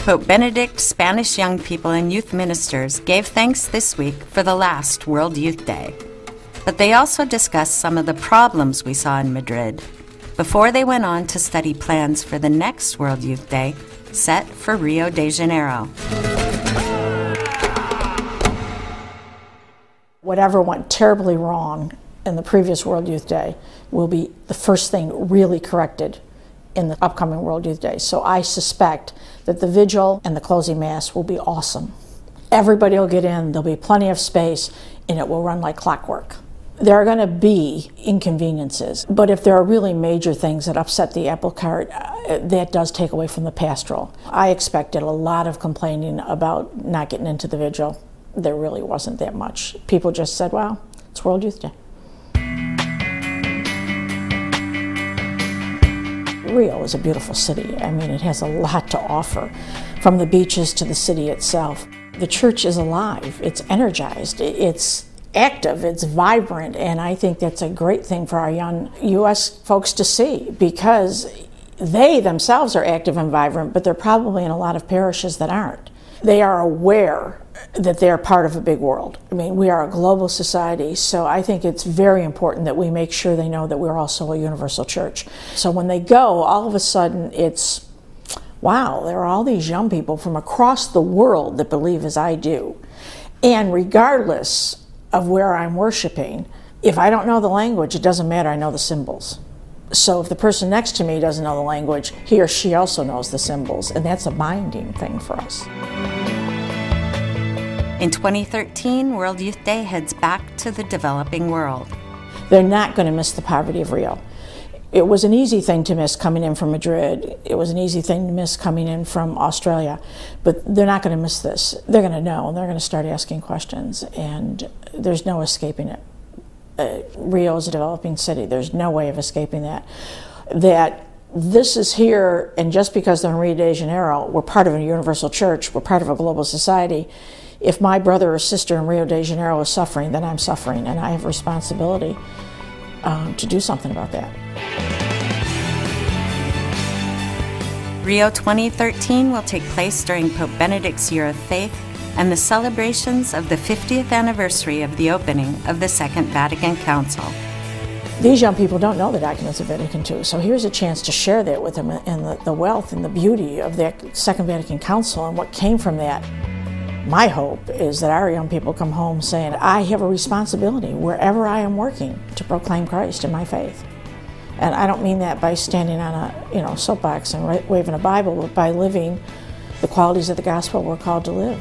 Pope Benedict, Spanish young people, and youth ministers gave thanks this week for the last World Youth Day. But they also discussed some of the problems we saw in Madrid before they went on to study plans for the next World Youth Day set for Rio de Janeiro. Whatever went terribly wrong in the previous World Youth Day will be the first thing really corrected in the upcoming World Youth Day. So I suspect that the vigil and the closing mass will be awesome. Everybody will get in, there'll be plenty of space, and it will run like clockwork. There are going to be inconveniences, but if there are really major things that upset the apple cart, that does take away from the pastoral. I expected a lot of complaining about not getting into the vigil. There really wasn't that much. People just said, well, it's World Youth Day. Rio is a beautiful city. I mean, it has a lot to offer, from the beaches to the city itself. The church is alive, it's energized, it's active, it's vibrant, and I think that's a great thing for our young U.S. folks to see, because they themselves are active and vibrant, but they're probably in a lot of parishes that aren't. They are aware that they're part of a big world. I mean, we are a global society, so I think it's very important that we make sure they know that we're also a universal church. So when they go, all of a sudden it's, wow, there are all these young people from across the world that believe as I do. And regardless of where I'm worshiping, if I don't know the language, it doesn't matter, I know the symbols. So if the person next to me doesn't know the language, he or she also knows the symbols, and that's a binding thing for us. In 2013, World Youth Day heads back to the developing world. They're not going to miss the poverty of Rio. It was an easy thing to miss coming in from Madrid. It was an easy thing to miss coming in from Australia. But they're not going to miss this. They're going to know, and they're going to start asking questions, and there's no escaping it. Rio is a developing city. There's no way of escaping that. That this is here, and just because they're in Rio de Janeiro, we're part of a universal church, we're part of a global society. If my brother or sister in Rio de Janeiro is suffering, then I'm suffering, and I have a responsibility to do something about that. Rio 2013 will take place during Pope Benedict's Year of Faith and the celebrations of the 50th anniversary of the opening of the Second Vatican Council. These young people don't know the documents of Vatican II, so here's a chance to share that with them, and the wealth and the beauty of that Second Vatican Council and what came from that. My hope is that our young people come home saying, I have a responsibility wherever I am working to proclaim Christ and my faith. And I don't mean that by standing on a soapbox and waving a Bible, but by living the qualities of the gospel we're called to live.